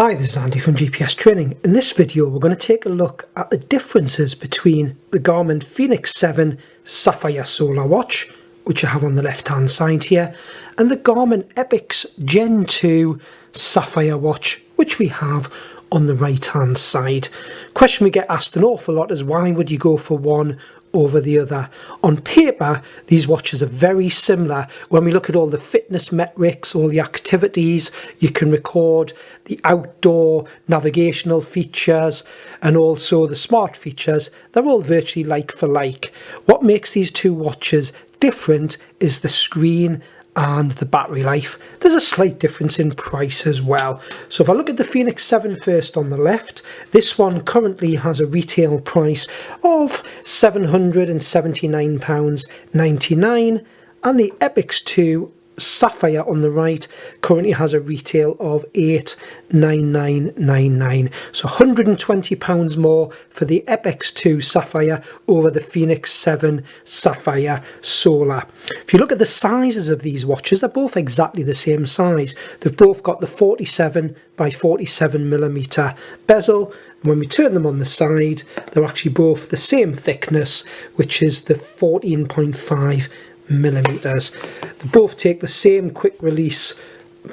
Hi, this is Andy from GPS Training. In this video we're going to take a look at the differences between the Garmin Fenix 7 Saphire solar watch, which I have on the left hand side here, and the Garmin EPIX Gen2 Saphire watch, which we have on the right hand side. Question we get asked an awful lot is, why would you go for one over the other? On paper, these watches are very similar. When we look at all the fitness metrics, all the activities, you can record the outdoor navigational features and also the smart features. They're all virtually like for like. What makes these two watches different is the screen and the battery life. There's a slight difference in price as well. So if I look at the Fenix 7 first on the left, this one currently has a retail price of £779.99, and the EPIX 2 Saphire on the right currently has a retail of £899.99. So £120 more for the EPIX 2 Saphire over the Fenix 7 Saphire Solar. If you look at the sizes of these watches, they're both exactly the same size. They've both got the 47 by 47 millimeter bezel. When we turn them on the side, they're actually both the same thickness, which is the 14.5 millimeters. They both take the same quick release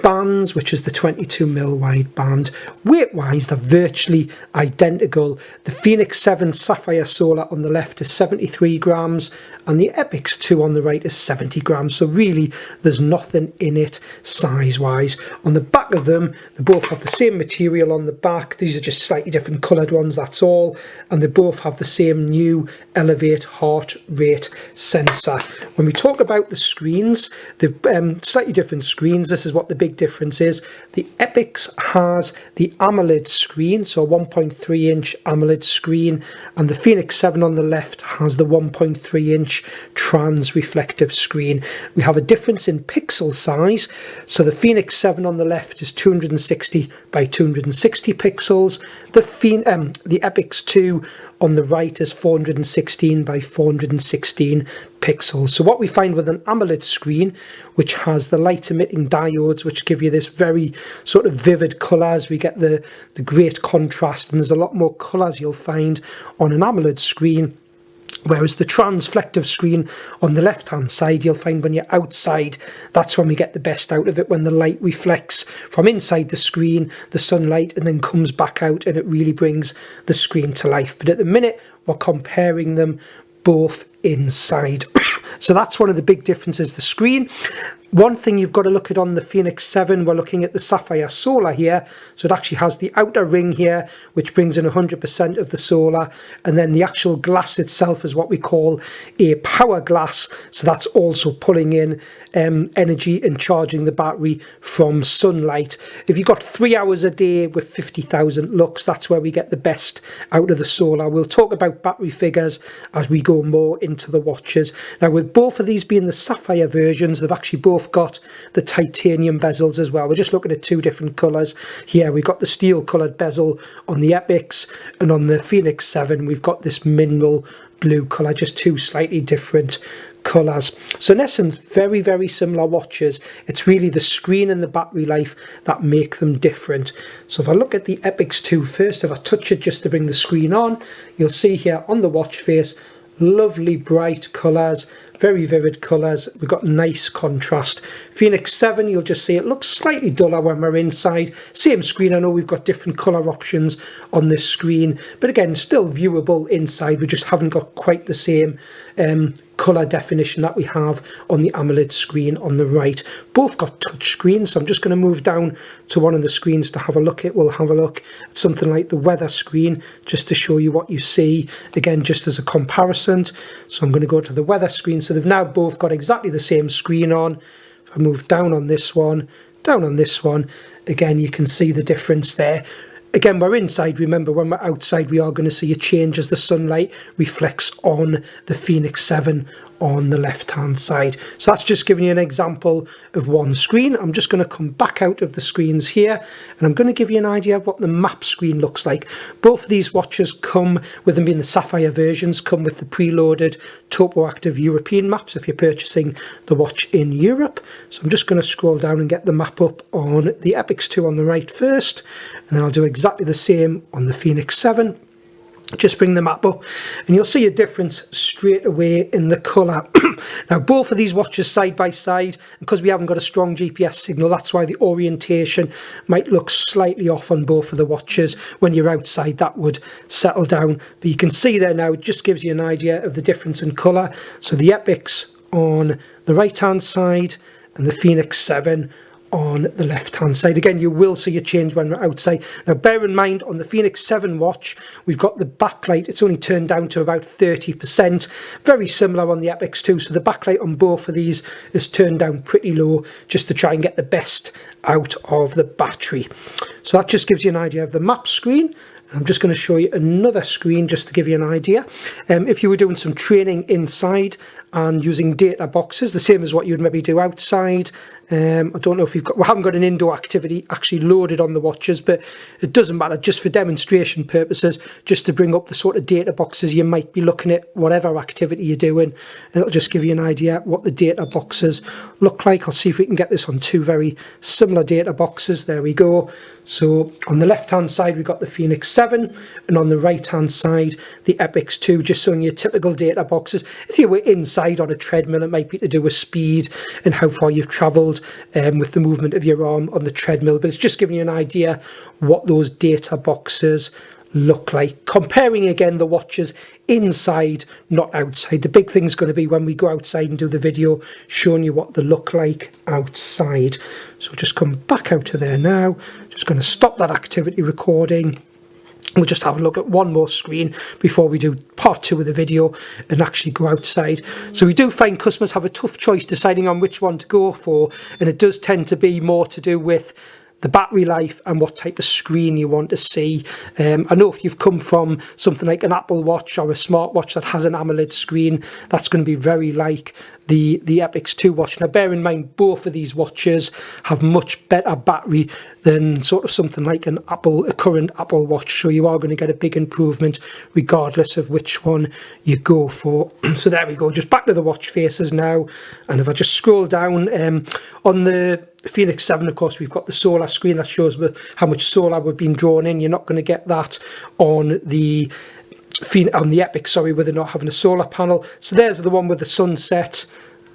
bands, which is the 22mm wide band. Weight wise, they're virtually identical. The Fenix 7 Saphire Solar on the left is 73 grams and the EPIX 2 on the right is 70 grams. So really there's nothing in it size wise. On the back of them, they both have the same material on the back. These are just slightly different coloured ones, that's all. And they both have the same new Elevate heart rate sensor. When we talk about the screens, they've slightly different screens. This is what the big difference is. The EPIX has the AMOLED screen, so a 1.3 inch AMOLED screen, and the Fenix 7 on the left has the 1.3 inch trans reflective screen. We have a difference in pixel size. So the Fenix 7 on the left is 260 by 260 pixels. The EPIX 2 on the right is 416 by 416 pixels. So what we find with an AMOLED screen, which has the light emitting diodes, which give you this very sort of vivid colours, we get the great contrast, and there's a lot more colours you'll find on an AMOLED screen. Whereas the transflective screen on the left hand side, you'll find when you're outside, that's when we get the best out of it, when the light reflects from inside the screen, the sunlight, and then comes back out, and it really brings the screen to life. But at the minute, we're comparing them both inside. So that's one of the big differences, the screen. One thing you've got to look at on the Fenix 7, we're looking at the Saphire Solar here. So it actually has the outer ring here, which brings in 100% of the solar. And then the actual glass itself is what we call a power glass. So that's also pulling in energy and charging the battery from sunlight. If you've got 3 hours a day with 50,000 lux, that's where we get the best out of the solar. We'll talk about battery figures as we go more into the watches. Now, with both of these being the Saphire versions, they've actually both got the titanium bezels as well. We're just looking at two different colours here. We've got the steel coloured bezel on the EPIX, and on the Fenix 7 we've got this mineral blue colour, just two slightly different colours. So in essence, very, very similar watches. It's really the screen and the battery life that make them different. So if I look at the EPIX 2 first, if I touch it just to bring the screen on, you'll see here on the watch face, lovely bright colours, very vivid colours. We've got nice contrast. Fenix 7, you'll just see it looks slightly duller when we're inside. Same screen. I know we've got different colour options on this screen, but again, still viewable inside. We just haven't got quite the same colour definition that we have on the AMOLED screen on the right. Both got touch screens, so I'm just going to move down to one of the screens to have a look at. We'll have a look at something like the weather screen, just to show you what you see, again, just as a comparison. So I'm going to go to the weather screen. So they've now both got exactly the same screen on. If I move down on this one, down on this one, again, you can see the difference there. Again, we're inside. Remember, when we're outside, we are going to see a change as the sunlight reflects on the Fenix 7 on the left hand side. So that's just giving you an example of one screen. I'm just going to come back out of the screens here, and I'm going to give you an idea of what the map screen looks like. Both of these watches come, with them being the Saphire versions, come with the preloaded topoactive European maps if you're purchasing the watch in Europe. So I'm just going to scroll down and get the map up on the Epix 2 on the right first, and then I'll do exactly the same on the Fenix 7. Just bring the map up and you'll see a difference straight away in the colour. Now both of these watches side by side, because we haven't got a strong GPS signal, that's why the orientation might look slightly off on both of the watches. When you're outside that would settle down, but you can see there now, it just gives you an idea of the difference in colour. So the Epix on the right hand side and the Fenix 7 on the left hand side. Again, you will see a change when we're outside. Now bear in mind, on the Fenix 7 watch we've got the backlight, it's only turned down to about 30%, very similar on the Epix 2, so the backlight on both of these is turned down pretty low just to try and get the best out of the battery. So that just gives you an idea of the map screen. I'm just going to show you another screen just to give you an idea. If you were doing some training inside and using data boxes, the same as what you'd maybe do outside. I don't know if we haven't got an indoor activity actually loaded on the watches, but it doesn't matter, just for demonstration purposes, just to bring up the sort of data boxes you might be looking at, whatever activity you're doing, and it'll just give you an idea what the data boxes look like. I'll see if we can get this on two very similar data boxes. There we go. So on the left hand side we've got the Fenix 7, and on the right hand side the Epix 2, just showing you typical data boxes. If you were inside on a treadmill, it might be to do with speed and how far you've travelled with the movement of your arm on the treadmill, but it's just giving you an idea what those data boxes look like. Comparing again the watches inside, not outside. The big thing's going to be when we go outside and do the video, showing you what they look like outside. So just come back out of there now. Just going to stop that activity recording. We'll just have a look at one more screen before we do part 2 of the video and actually go outside. So we do find customers have a tough choice deciding on which one to go for, and it does tend to be more to do with the battery life and what type of screen you want to see. I know if you've come from something like an Apple Watch or a smartwatch that has an AMOLED screen, that's going to be very like the Epix 2 watch. Now bear in mind, both of these watches have much better battery than sort of something like a current Apple Watch, so you are going to get a big improvement regardless of which one you go for. So there we go, just back to the watch faces now, and if I just scroll down on the Fenix 7, of course we've got the solar screen that shows how much solar we've been drawn in. You're not going to get that on the Epix, sorry, where they're not having a solar panel. So there's the one with the sunset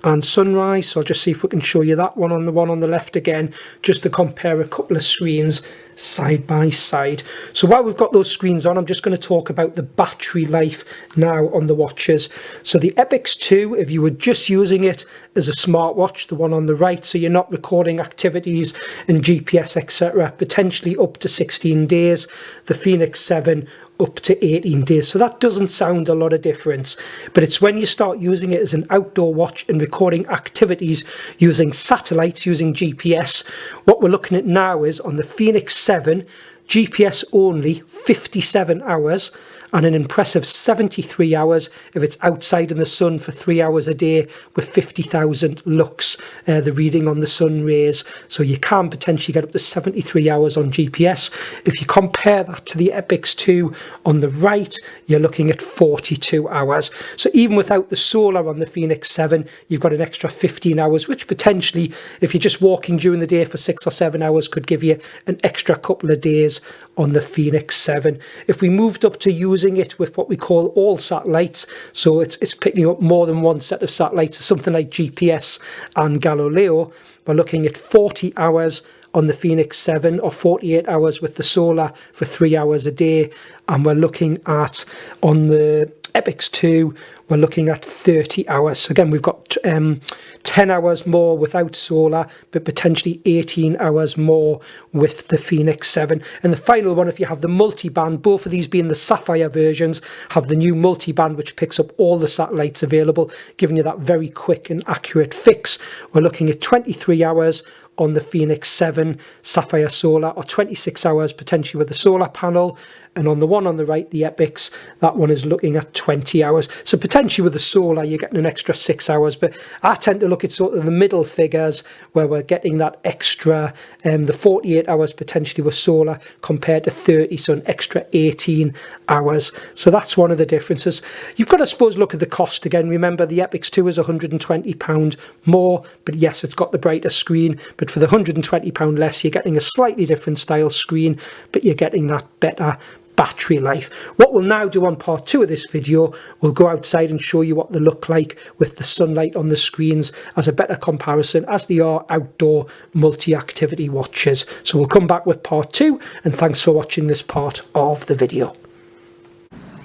and sunrise. So I'll just see if we can show you that one on the left again, just to compare a couple of screens side by side. So while we've got those screens on, I'm just going to talk about the battery life now on the watches. So the Epix 2, if you were just using it as a smartwatch, the one on the right, so you're not recording activities and GPS, etc., potentially up to 16 days. The Fenix 7 up to 18 days. So that doesn't sound a lot of difference, but it's when you start using it as an outdoor watch and recording activities using satellites, using GPS. What we're looking at now is on the Fenix 7, GPS only 57 hours, and an impressive 73 hours if it's outside in the sun for 3 hours a day with 50,000 lux, the reading on the sun rays. So you can potentially get up to 73 hours on GPS. If you compare that to the Epix 2 on the right, you're looking at 42 hours. So even without the solar on the Fenix 7, you've got an extra 15 hours, which potentially, if you're just walking during the day for 6 or 7 hours, could give you an extra couple of days on the Fenix 7. If we moved up to using it with what we call all satellites, so it's picking up more than one set of satellites, something like GPS and Galileo, we're looking at 40 hours on the Fenix 7 or 48 hours with the solar for 3 hours a day. And we're looking at, on the Epix 2, we're looking at 30 hours. So again, we've got 10 hours more without solar, but potentially 18 hours more with the Fenix 7. And the final one, if you have the multi-band, both of these being the Saphire versions, have the new multi-band which picks up all the satellites available, giving you that very quick and accurate fix. We're looking at 23 hours on the Fenix 7 Saphire Solar, or 26 hours potentially with the solar panel, and on the one on the right, the Epix, that one is looking at 20 hours. So potentially with the solar, you're getting an extra 6 hours, but I tend to look at sort of the middle figures where we're getting that extra, the 48 hours potentially with solar compared to 30, so an extra 18 hours. So that's one of the differences. You've got to, I suppose, look at the cost again. Remember, the Epix 2 is £120 more, but yes, it's got the brighter screen, but for the £120 less, you're getting a slightly different style screen, but you're getting that better battery life. What we'll now do on part 2 of this video, we'll go outside and show you what they look like with the sunlight on the screens as a better comparison, as they are outdoor multi-activity watches. So we'll come back with part 2, and thanks for watching this part of the video.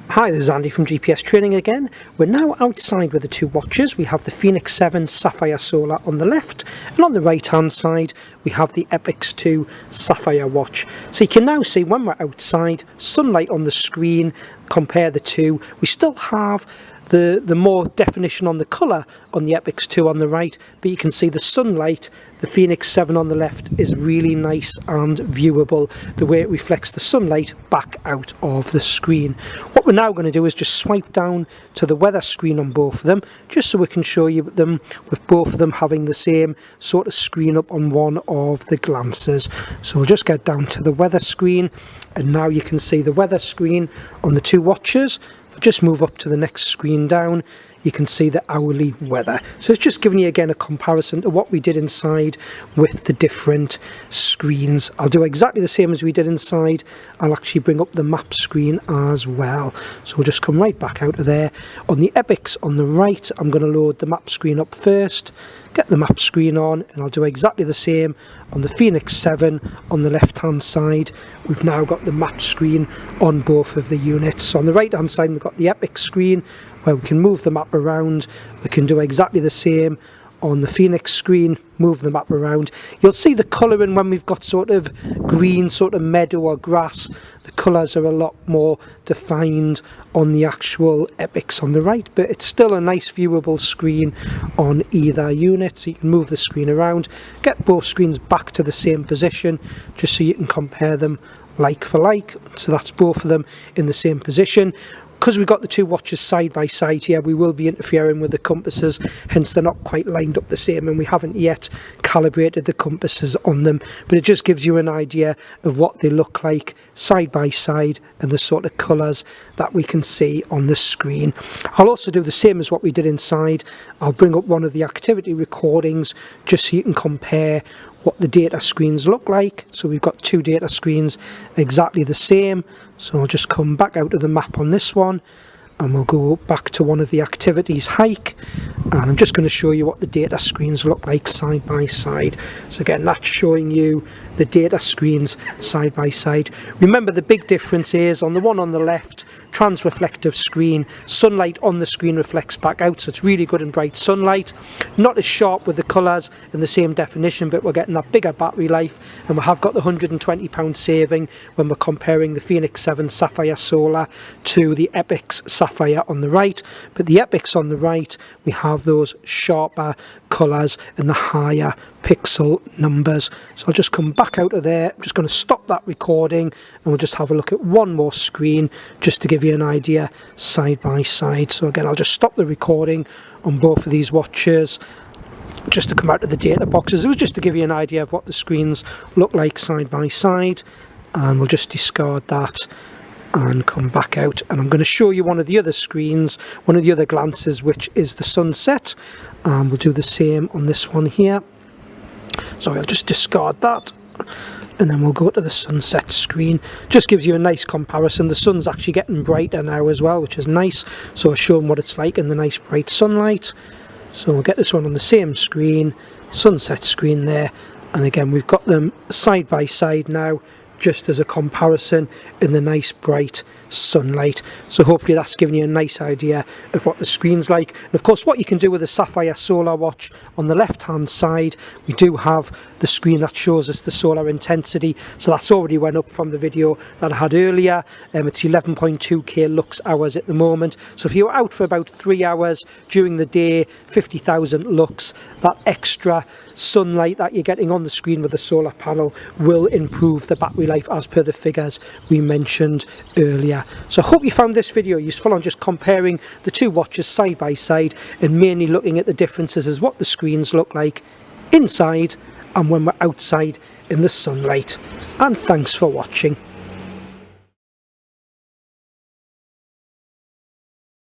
Hi, this is Andy from GPS Training again. We're now outside with the two watches. We have the Fenix 7 Saphire Solar on the left, and on the right hand side we have the Epix 2 Saphire watch. So you can now see when we're outside, sunlight on the screen, compare the two. We still have the more definition on the colour on the Epix 2 on the right, but you can see the sunlight, the Fenix 7 on the left, is really nice and viewable, the way it reflects the sunlight back out of the screen. What we're now going to do is just swipe down to the weather screen on both of them, just so we can show you them with both of them having the same sort of screen up on one of the glances. So we'll just get down to the weather screen, and now you can see the weather screen on the two watches. Just move up to the next screen down, you can see the hourly weather. So it's just giving you again a comparison to what we did inside with the different screens. I'll do exactly the same as we did inside. I'll actually bring up the map screen as well. So we'll just come right back out of there. On the Epix on the right, I'm going to load the map screen up first, get the map screen on, and I'll do exactly the same on the Fenix 7 on the left hand side. We've now got the map screen on both of the units. So on the right hand side we've got the Epix screen where we can move the map around. We can do exactly the same on the Fenix screen, move the map around. You'll see the colouring when we've got sort of green, sort of meadow or grass. The colours are a lot more defined on the actual Epix on the right, but it's still a nice viewable screen on either unit. So you can move the screen around, get both screens back to the same position, just so you can compare them like for like. So that's both of them in the same position. Because we've got the two watches side by side here, we will be interfering with the compasses, hence they're not quite lined up the same, and we haven't yet calibrated the compasses on them, but it just gives you an idea of what they look like side by side and the sort of colours that we can see on the screen. I'll also do the same as what we did inside. I'll bring up one of the activity recordings just so you can compare what the data screens look like. So we've got two data screens exactly the same. So I'll just come back out of the map on this one, and we'll go back to one of the activities, hike, and I'm just going to show you what the data screens look like side by side. So again, that's showing you the data screens side by side. Remember, the big difference is on the one on the left, trans-reflective screen, sunlight on the screen reflects back out, so it's really good and bright sunlight. Not as sharp with the colours and the same definition, but we're getting that bigger battery life, and we have got the £120 saving when we're comparing the Fenix 7 Saphire Solar to the Epix Saphire on the right. But the Epix on the right, we have those sharper colours and the higher pixel numbers. So I'll just come back out of there. I'm just going to stop that recording, and we'll just have a look at one more screen just to give you an idea side by side. So again, I'll just stop the recording on both of these watches just to come out of the data boxes. It was just to give you an idea of what the screens look like side by side, and we'll just discard that and come back out, and I'm going to show you one of the other screens, one of the other glances, which is the sunset, and we'll do the same on this one here. So I'll just discard that, and then we'll go to the sunset screen. Just gives you a nice comparison. The sun's actually getting brighter now as well, which is nice, so I'll show them what it's like in the nice bright sunlight. So we'll get this one on the same screen, sunset screen there, and again we've got them side by side now, just as a comparison in the nice bright sunlight. So hopefully that's given you a nice idea of what the screen's like. And of course, what you can do with the Saphire Solar watch, on the left hand side we do have the screen that shows us the solar intensity, so that's already went up from the video that I had earlier. It's 11.2k lux hours at the moment, so if you're out for about 3 hours during the day, 50,000 lux, that extra sunlight that you're getting on the screen with the solar panel will improve the battery life as per the figures we mentioned earlier. So I hope you found this video useful on just comparing the two watches side by side and mainly looking at the differences as what the screens look like inside and when we're outside in the sunlight. And thanks for watching.